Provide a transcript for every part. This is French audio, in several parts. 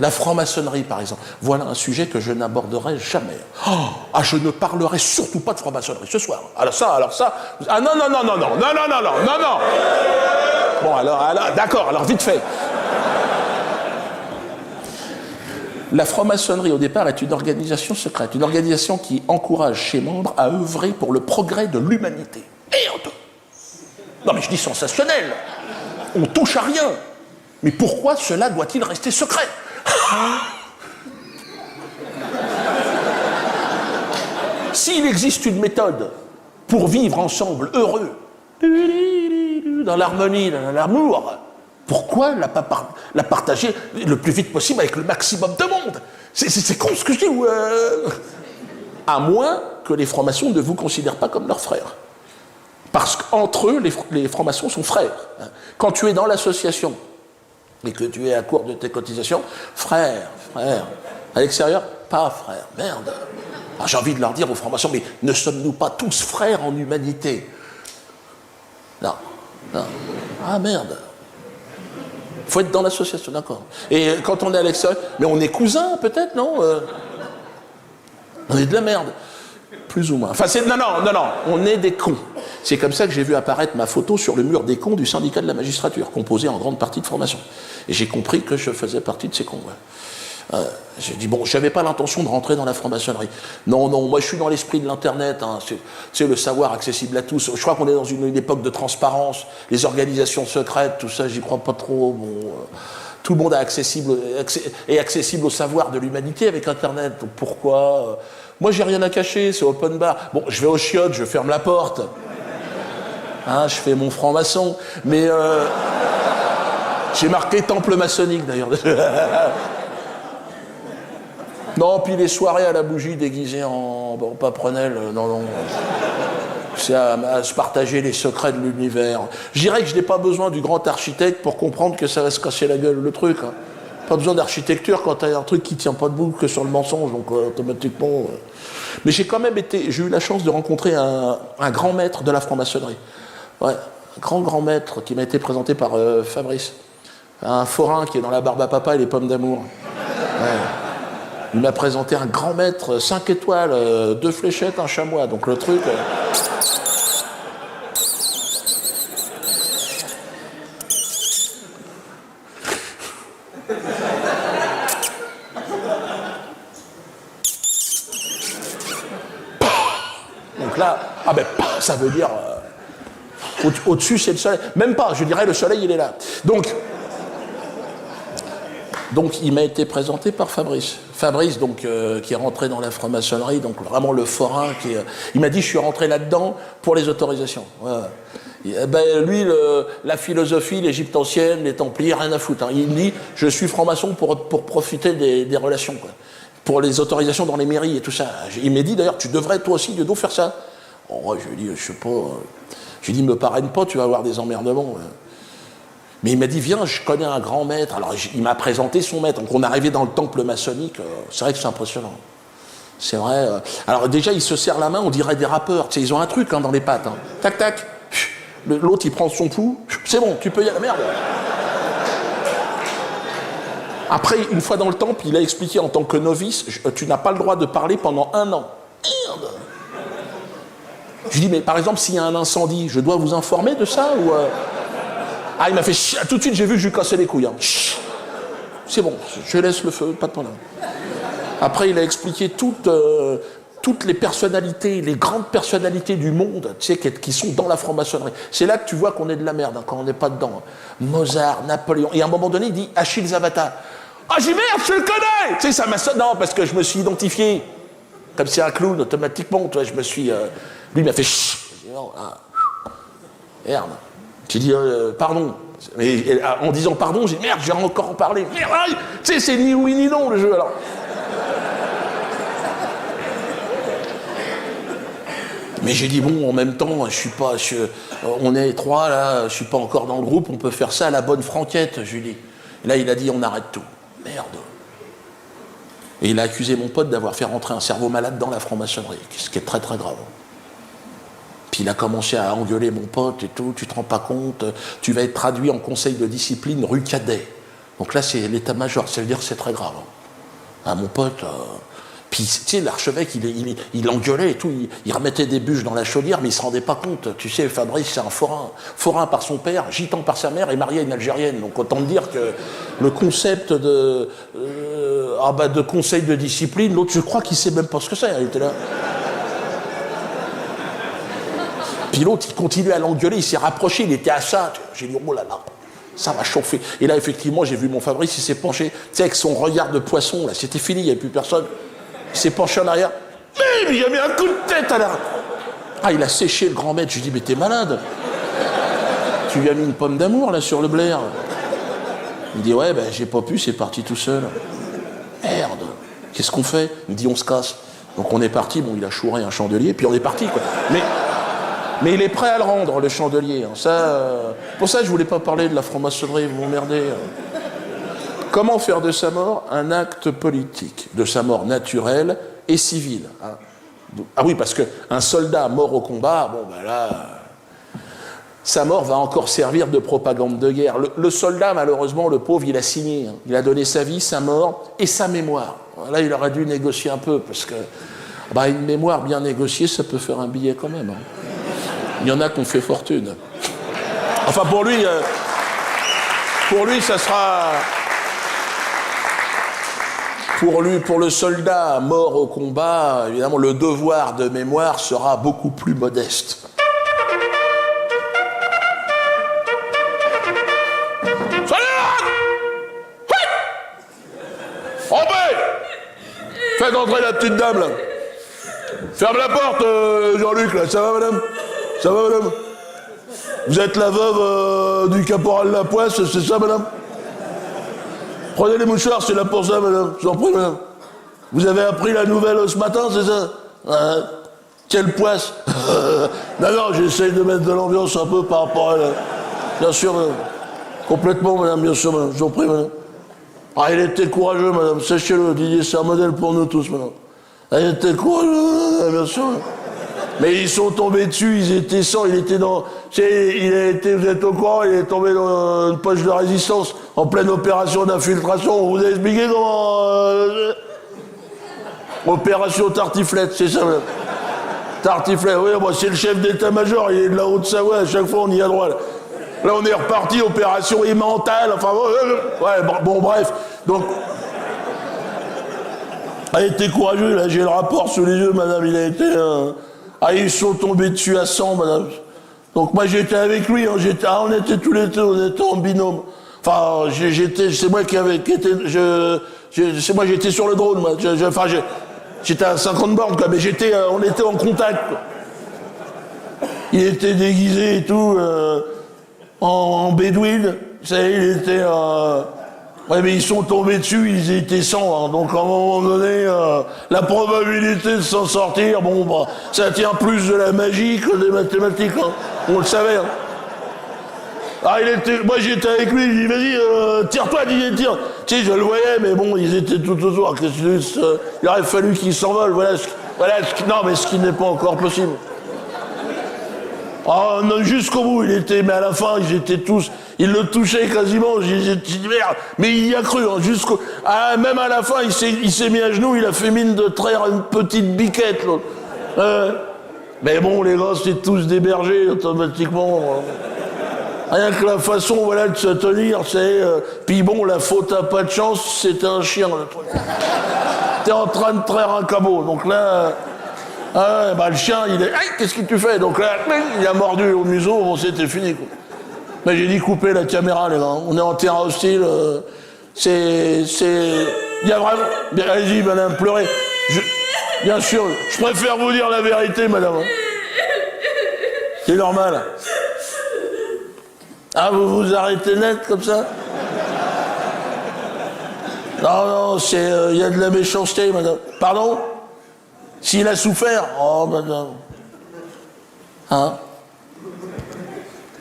La franc-maçonnerie, par exemple. Voilà un sujet que je n'aborderai jamais. Je ne parlerai surtout pas de franc-maçonnerie ce soir. Alors ça. Ah non. Bon, alors d'accord, alors vite fait. La franc-maçonnerie, au départ, est une organisation secrète, une organisation qui encourage ses membres à œuvrer pour le progrès de l'humanité. Merde! Non, mais je dis sensationnel. On touche à rien. Mais pourquoi cela doit-il rester secret? S'il existe une méthode pour vivre ensemble heureux, dans l'harmonie, dans l'amour, pourquoi la partager le plus vite possible avec le maximum de monde? C'est con ce que je dis. À moins que les francs-maçons ne vous considèrent pas comme leurs frères. Parce qu'entre eux, les francs-maçons sont frères. Quand tu es dans l'association et que tu es à court de tes cotisations, frère. À l'extérieur, pas frère. Merde. J'ai envie de leur dire aux francs-maçons, mais ne sommes-nous pas tous frères en humanité? Non. Ah merde. Il faut être dans l'association, d'accord. Et quand on est à l'extérieur, mais on est cousins peut-être, non? On est de la merde. Plus ou moins. Enfin, non, on est des cons. C'est comme ça que j'ai vu apparaître ma photo sur le mur des cons du syndicat de la magistrature, composé en grande partie de formation. Et j'ai compris que je faisais partie de ces cons. Ouais. J'ai dit, bon, je n'avais pas l'intention de rentrer dans la franc-maçonnerie. Non, moi je suis dans l'esprit de l'Internet, hein, c'est le savoir accessible à tous. Je crois qu'on est dans une époque de transparence, les organisations secrètes, tout ça, j'y crois pas trop. Bon, tout le monde est accessible au savoir de l'humanité avec Internet, donc pourquoi moi j'ai rien à cacher, c'est open bar. Bon, je vais au chiottes, je ferme la porte. Hein, je fais mon franc-maçon, mais j'ai marqué temple maçonnique d'ailleurs. Non, puis les soirées à la bougie déguisées en paprenelle, non. C'est à se partager les secrets de l'univers. Je dirais que je n'ai pas besoin du grand architecte pour comprendre que ça va se casser la gueule, le truc. Hein. Pas besoin d'architecture quand tu as un truc qui ne tient pas debout que sur le mensonge, donc automatiquement... Mais j'ai eu la chance de rencontrer un grand maître de la franc-maçonnerie. Ouais, un grand maître qui m'a été présenté par Fabrice. Un forain qui est dans la barbe à papa et les pommes d'amour. Ouais. Il m'a présenté un grand maître, 5 étoiles, 2 fléchettes, un chamois. Donc le truc... Donc là, ça veut dire... Au-dessus, c'est le soleil. Même pas, je dirais, le soleil, il est là. Donc il m'a été présenté par Fabrice. Fabrice, donc, qui est rentré dans la franc-maçonnerie, donc vraiment le forain. Il m'a dit, je suis rentré là-dedans pour les autorisations. Ouais. Lui, la philosophie, l'Égypte ancienne, les Templiers, rien à foutre. Hein. Il me dit, je suis franc-maçon pour profiter des relations, quoi. Pour les autorisations dans les mairies et tout ça. Il m'a dit, d'ailleurs, tu devrais toi aussi, Ludo, faire ça. Je lui ai dit, je sais pas... Je lui ai dit, me parraine pas, tu vas avoir des emmerdements. Mais il m'a dit, viens, je connais un grand maître. Alors, il m'a présenté son maître. Donc, on est arrivé dans le temple maçonnique. C'est vrai que c'est impressionnant. C'est vrai. Alors, déjà, il se serre la main, on dirait des rappeurs. Tu sais, ils ont un truc dans les pattes. Hein. Tac, tac. L'autre, il prend son pouls. C'est bon, tu peux y aller. Merde. Après, une fois dans le temple, il a expliqué en tant que novice, tu n'as pas le droit de parler pendant 1 an. Merde. Je lui dis, mais par exemple, s'il y a un incendie, je dois vous informer de ça ou il m'a fait chier. Tout de suite, j'ai vu que je lui cassais les couilles. Hein. C'est bon, je laisse le feu, pas de problème. Après, il a expliqué toutes les personnalités, les grandes personnalités du monde, tu sais, qui sont dans la franc-maçonnerie. C'est là que tu vois qu'on est de la merde, hein, quand on n'est pas dedans. Mozart, Napoléon. Et à un moment donné, il dit Achille Zavata. Ah, j'ai merde, je le connais. Tu sais, ça m'a sonné. Non, parce que je me suis identifié. Comme c'est un clown, automatiquement, tu vois, je me suis... Lui, il m'a fait chut. Merde. J'ai dit, pardon. Et en disant pardon, j'ai dit, merde, je vais encore en parler. Merde, tu sais, c'est ni oui ni non, le jeu, alors. Mais j'ai dit, bon, en même temps, on est 3, là, je suis pas encore dans le groupe, on peut faire ça à la bonne franquette, je lui dis. Et là, il a dit, on arrête tout. Merde. Et il a accusé mon pote d'avoir fait rentrer un cerveau malade dans la franc-maçonnerie, ce qui est très très grave. Puis il a commencé à engueuler mon pote et tout, tu te rends pas compte, tu vas être traduit en conseil de discipline rue Cadet. Donc là, c'est l'état-major, ça veut dire que c'est très grave. Hein, mon pote... Puis, tu sais, l'archevêque, il engueulait et tout, il remettait des bûches dans la chaudière, mais il se rendait pas compte. Tu sais, Fabrice, c'est un forain par son père, gitan par sa mère et marié à une Algérienne. Donc, autant dire que le concept de conseil de discipline, l'autre, je crois qu'il sait même pas ce que c'est. Il était là. Puis l'autre, il continuait à l'engueuler, il s'est rapproché, il était à ça. J'ai dit, oh là là, ça m'a chauffé. Et là, effectivement, j'ai vu mon Fabrice, il s'est penché, tu sais, avec son regard de poisson, là, c'était fini, il n'y avait plus personne. Il s'est penché en arrière. Mais il a mis un coup de tête à l'arrière. Ah, il a séché le grand maître. Je lui ai dit, mais t'es malade. Tu lui as mis une pomme d'amour, là, sur le blaire. Il me dit, ouais, ben, j'ai pas pu, c'est parti tout seul. Merde. Qu'est-ce qu'on fait? Il me dit, on se casse. Donc on est parti, bon, il a chouré un chandelier, puis on est parti, quoi. Mais il est prêt à le rendre, le chandelier. Hein. Pour ça, je voulais pas parler de la franc-maçonnerie, vous m'emmerdez. Comment faire de sa mort un acte politique, de sa mort naturelle et civile, hein. Ah oui, parce qu'un soldat mort au combat, bon ben là, sa mort va encore servir de propagande de guerre. Le soldat, malheureusement, le pauvre, il a signé. Hein. Il a donné sa vie, sa mort et sa mémoire. Là, il aurait dû négocier un peu, parce que une mémoire bien négociée, ça peut faire un billet quand même. Hein. Il y en a qui ont fait fortune. Enfin, pour lui, ça sera... Pour le soldat mort au combat, évidemment, le devoir de mémoire sera beaucoup plus modeste. Faites entrer la petite dame, là. Ferme la porte, Jean-Luc, là. Ça va, madame? Ça va, madame? Vous êtes la veuve du caporal Lapoisse, c'est ça, madame? Prenez les mouchoirs, c'est là pour ça, madame. Je vous en prie, madame. Vous avez appris la nouvelle ce matin, c'est ça? Quelle poisse. Non, j'essaye de mettre de l'ambiance un peu par rapport à la... Bien sûr, madame. Complètement, madame, bien sûr, madame. Je vous en prie, madame. Ah, il était courageux, madame. Sachez-le, Didier, c'est un modèle pour nous tous, madame. Ah, il était courageux, madame, bien sûr. Madame. Mais ils sont tombés dessus, ils étaient 100, il était dans... vous êtes au courant, il est tombé dans une poche de résistance en pleine opération d'infiltration. On vous a expliqué comment... Opération Tartiflette, c'est ça, madame. Tartiflette, oui, moi c'est le chef d'état-major, il est de la Haute-Savoie, à chaque fois on y a droit. Là on est reparti, opération Emmental, enfin... ouais, bon, bref. Donc... a été courageux, là j'ai le rapport sous les yeux, madame, il a été... ils sont tombés dessus à 100, madame. Donc moi j'étais avec lui, hein, on était tous les deux, on était en binôme. Enfin, c'est moi j'étais sur le drone, moi. J'étais à 50 bornes, quoi, mais on était en contact, quoi. Il était déguisé et tout, en bédouine. Vous savez, il était... ouais, mais ils sont tombés dessus, ils étaient 100, hein, donc à un moment donné, la probabilité de s'en sortir, ça tient plus de la magie que des mathématiques, hein. On le savait, hein. Moi j'étais avec lui, il dit vas-y, tire-toi, Didier, tire. Tu sais, je le voyais, mais bon, ils étaient tout autour. Il aurait fallu qu'ils s'envolent, non, mais ce qui n'est pas encore possible. Ah non, jusqu'au bout, mais à la fin, ils étaient tous, ils le touchaient quasiment, j'ai dit merde, mais il y a cru, hein, même à la fin, il s'est mis à genoux, il a fait mine de traire une petite biquette, l'autre. Mais bon, les gars, c'est tous des bergers, automatiquement. Rien que la façon, de se tenir, c'est... Puis bon, la faute à pas de chance, c'était un chien, le truc. T'es en train de traire un cabot, donc là... le chien, il est... qu'est-ce que tu fais? Donc là, il a mordu au museau, bon, c'était fini, quoi. Mais j'ai dit couper la caméra, les gars. On est en terrain hostile. Il y a vraiment... Allez-y, madame, pleurez. Bien sûr, je préfère vous dire la vérité, madame. C'est normal. Ah, vous vous arrêtez net, comme ça? Non, il y a de la méchanceté, madame. Pardon? S'il a souffert, oh madame. Hein?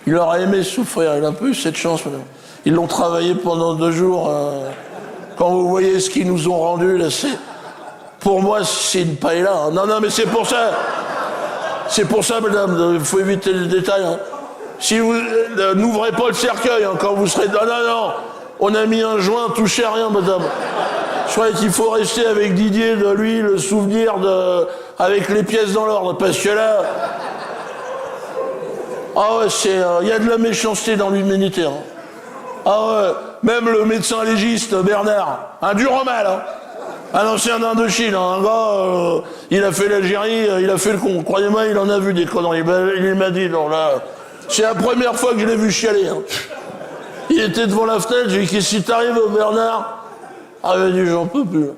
Il aurait aimé souffrir, il a un peu eu cette chance, madame. Ils l'ont travaillé pendant 2 jours. Quand vous voyez ce qu'ils nous ont rendu, là, pour moi, c'est une paella. Hein. Non, mais c'est pour ça. C'est pour ça, madame, il faut éviter le détail. Hein. Si vous n'ouvrez pas le cercueil, hein, quand vous serez... Non. On a mis un joint, touchez à rien, madame. Je crois qu'il faut rester avec Didier, de lui, le souvenir avec les pièces dans l'ordre, parce que là... Ah ouais, il y a de la méchanceté dans l'humanité. Hein. Ah ouais, même le médecin légiste, Bernard, un dur au mal, hein. Un ancien d'Indochine, hein. Un gars, il a fait l'Algérie, il a fait le con. Croyez-moi, il en a vu des conneries. Il m'a dit, non, là, c'est la première fois que je l'ai vu chialer. Hein. Il était devant la fenêtre, j'ai dit, qu'est-ce qui t'arrive, Bernard? Ah, il m'a dit, j'en peux plus.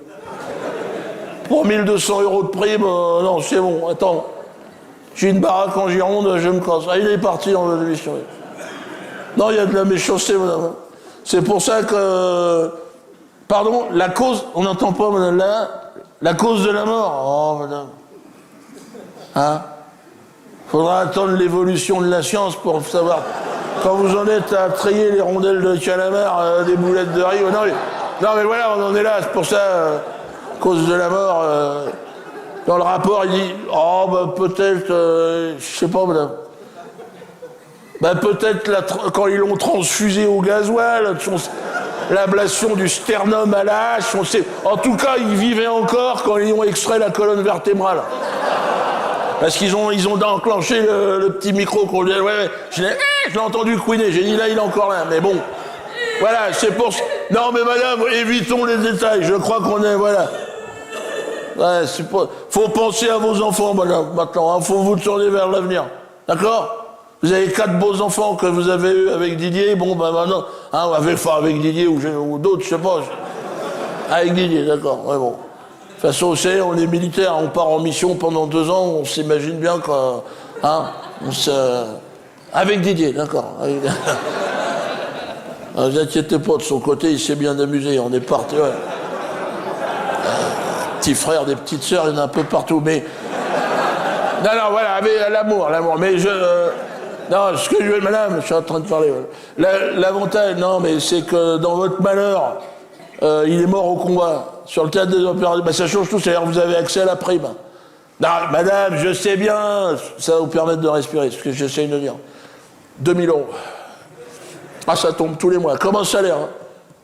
Pour 1200 € de prime, non, c'est bon, attends. J'ai une baraque en Gironde, je me casse. Ah, il est parti en émission. Non, il y a de la méchanceté, madame. C'est pour ça que... Pardon, la cause... On n'entend pas, madame, là. La cause de la mort. Oh, madame. Hein? Faudra attendre l'évolution de la science pour savoir... Quand vous en êtes à trier les rondelles de calamar, des boulettes de riz... Non, mais voilà, on en est là. C'est pour ça, cause de la mort... Dans le rapport, il dit, oh, bah, peut-être, je sais pas, madame. Bah, peut-être quand ils l'ont transfusé au gasoil, l'ablation du sternum à la hache, en tout cas, il vivait encore quand ils ont extrait la colonne vertébrale. Parce qu'ils ont enclenché le petit micro qu'on lui a... Ouais, je l'ai entendu couiner, j'ai dit, là, il est encore là, mais bon. Voilà, c'est pour... Non, mais madame, évitons les détails, je crois qu'on est... Voilà. Ouais, faut penser à vos enfants, madame, maintenant. Hein. Faut vous tourner vers l'avenir. D'accord? Vous avez 4 beaux enfants que vous avez eus avec Didier. Bon, ben maintenant, hein, avec Didier ou d'autres, je sais pas. Avec Didier, d'accord. Ouais, bon. De toute façon, vous savez, on est militaire, on part en mission pendant 2 ans, on s'imagine bien que... Hein, avec Didier, d'accord. Ne vous inquiétez pas, de son côté, il s'est bien amusé. On est parti, ouais. Petits frères, des petites sœurs, il y en a un peu partout, mais... Non, voilà, avec l'amour, mais non, ce que je veux, madame, je suis en train de parler. L'avantage, non, mais c'est que dans votre malheur, il est mort au combat, sur le théâtre des opérations, ben, ça change tout, c'est-à-dire que vous avez accès à la prime. Non, madame, je sais bien, ça va vous permettre de respirer, ce que j'essaye de dire. 2000 €. Ah, ça tombe tous les mois, comme un salaire, hein.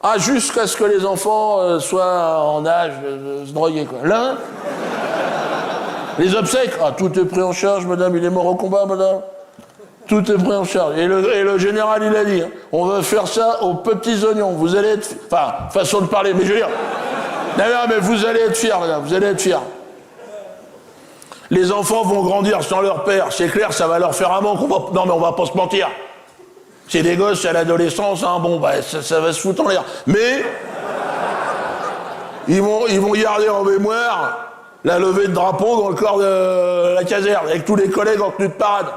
Ah, jusqu'à ce que les enfants soient en âge de se droguer, quoi. Là, les obsèques, ah, tout est pris en charge, madame, il est mort au combat, madame. Tout est pris en charge. Et le général, il a dit, hein, on va faire ça aux petits oignons. Vous allez être... Enfin, façon de parler, mais je veux dire... Non, mais vous allez être fiers, madame, vous allez être fiers. Les enfants vont grandir sans leur père. C'est clair, ça va leur faire un manque. Non, mais on va pas se mentir. C'est des gosses à l'adolescence, hein, bon, bah, ça va se foutre en l'air. Mais, ils vont garder en mémoire la levée de drapeau dans le corps de la caserne, avec tous les collègues en tenue de parade.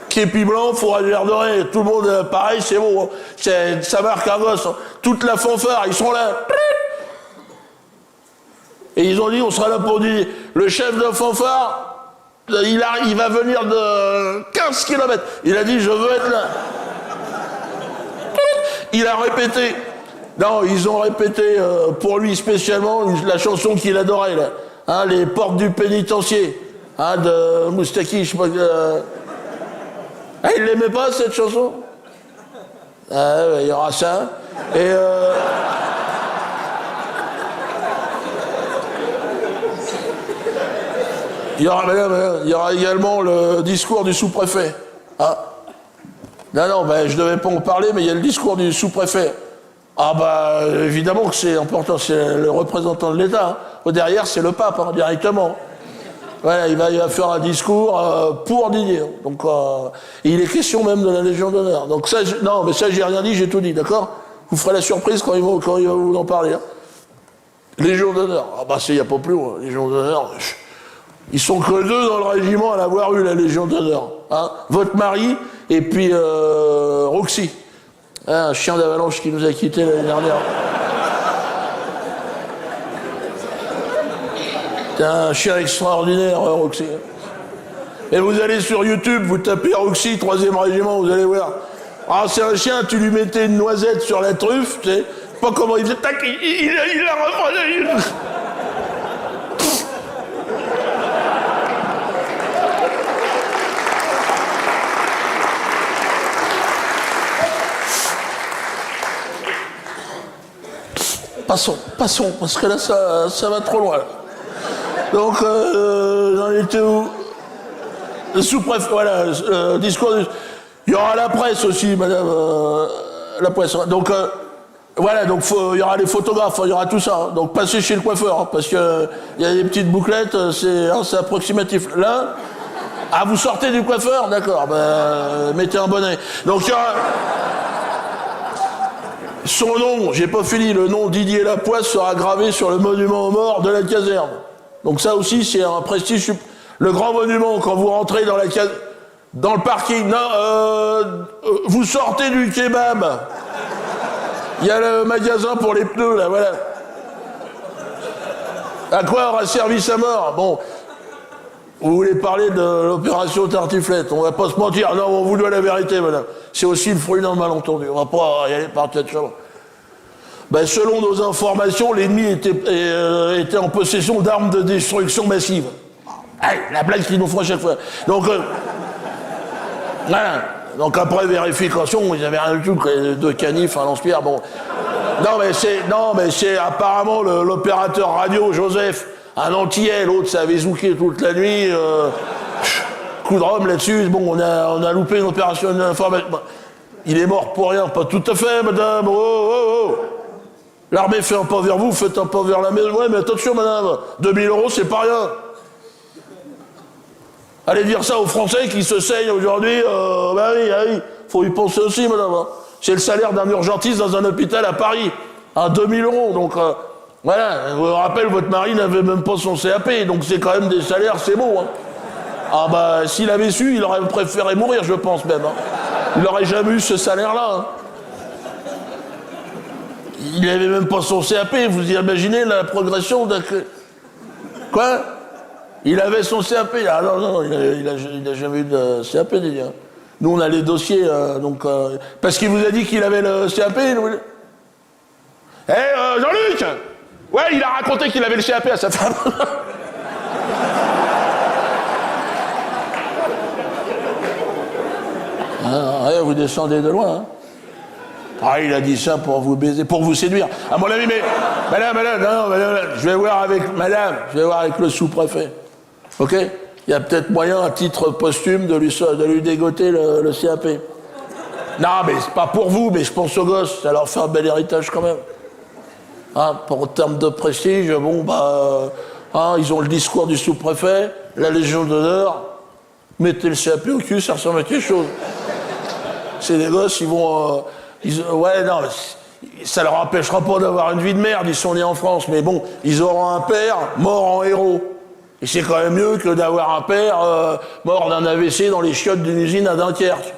Képi blanc, fourragère dorée, tout le monde pareil, c'est bon. Ça marque un gosse. Toute la fanfare, ils sont là. Et ils ont dit, on sera là pour dire, le chef de fanfare, il va venir de 15 km. Il a dit, je veux être là. Il a répété. Non, ils ont répété pour lui spécialement la chanson qu'il adorait, là. Hein, les portes du pénitencier. Hein, de Moustaki, je sais pas... Ah, il l'aimait pas, cette chanson? Ah, il y aura ça. Et... Il y aura également le discours du sous-préfet. Ah. Non, ben, je ne devais pas en parler, mais il y a le discours du sous-préfet. Ah bah, évidemment que c'est important, c'est le représentant de l'État. Hein. Derrière, c'est le pape, hein, directement. Voilà, il va faire un discours pour Didier. Donc, il est question même de la Légion d'honneur. Donc ça, non, mais ça, j'ai rien dit, j'ai tout dit, d'accord? Vous ferez la surprise quand il va vous en parler. Hein. Légion d'honneur. Ah bah, il n'y a pas plus loin, Légion d'honneur. Ils sont que 2 dans le régiment à l'avoir eu, la Légion d'honneur. Hein, votre mari et puis Roxy. Hein, un chien d'avalanche qui nous a quittés l'année dernière. C'est un chien extraordinaire, Roxy. Et vous allez sur YouTube, vous tapez Roxy, 3e régiment, vous allez voir. Ah, c'est un chien, tu lui mettais une noisette sur la truffe, tu sais. Pas comment il faisait, tac, il a refroidi. passons, parce que là, ça va trop loin. Donc, j'en étais où? Le sous-préfet, voilà, discours du... Il y aura la presse aussi, madame, la presse. Donc, voilà, donc il y aura les photographes, il y aura tout ça. Hein. Donc, passez chez le coiffeur, hein, parce que il y a des petites bouclettes, c'est approximatif. Là, vous sortez du coiffeur? D'accord, mettez un bonnet. Donc, il y aura... Son nom, j'ai pas fini, le nom Didier Lapoisse sera gravé sur le monument aux morts de la caserne. Donc ça aussi, c'est un prestige. Le grand monument, quand vous rentrez dans dans le parking, vous sortez du kebab. Il y a le magasin pour les pneus, là, voilà. À quoi aura servi sa mort? Bon, vous voulez parler de l'opération Tartiflette, on va pas se mentir, non, on vous doit la vérité, madame. C'est aussi le fruit d'un malentendu, on va pas y aller par tête chaude. Selon nos informations, l'ennemi était en possession d'armes de destruction massive. Allez, la blague qu'ils nous font à chaque fois. Donc, voilà. Donc après vérification, ils n'avaient rien du tout, de canif, un lance-pierre, bon. Non, mais c'est apparemment l'opérateur radio, Joseph, un Antillais, l'autre, ça avait zouké toute la nuit, coup de rhum là-dessus, bon, on a loupé une opération d'information. Il est mort pour rien, pas tout à fait, madame, oh. L'armée fait un pas vers vous, faites un pas vers la maison. Ouais, mais attention, madame, 2000 €, c'est pas rien. Allez dire ça aux Français qui se saignent aujourd'hui. Oui, faut y penser aussi, madame. Hein. C'est le salaire d'un urgentiste dans un hôpital à Paris, à 2000 €. Donc, voilà, je vous rappelle, votre mari n'avait même pas son CAP, donc c'est quand même des salaires, c'est beau. Hein. S'il avait su, il aurait préféré mourir, je pense même. Hein. Il n'aurait jamais eu ce salaire-là. Hein. Il n'avait même pas son CAP, vous imaginez la progression de... Quoi? Il avait son CAP. Ah non, il a jamais eu de CAP, déjà. Nous, on a les dossiers, parce qu'il vous a dit qu'il avait le CAP. Jean-Luc! Ouais, il a raconté qu'il avait le CAP à sa femme. Vous descendez de loin, hein. Il a dit ça pour vous baiser, pour vous séduire. À mon avis, mais... Madame, je vais voir avec le sous-préfet. Ok? Il y a peut-être moyen, à titre posthume, de lui dégoter le CAP. Non, mais c'est pas pour vous, mais je pense aux gosses, ça leur fait un bel héritage quand même. En termes de prestige, ils ont le discours du sous-préfet, la Légion d'honneur, mettez le CAP au cul, ça ressemble à quelque chose. C'est des gosses, ils vont... ça leur empêchera pas d'avoir une vie de merde, ils sont nés en France, mais bon, ils auront un père mort en héros. Et c'est quand même mieux que d'avoir un père mort d'un AVC dans les chiottes d'une usine à Dunkerque.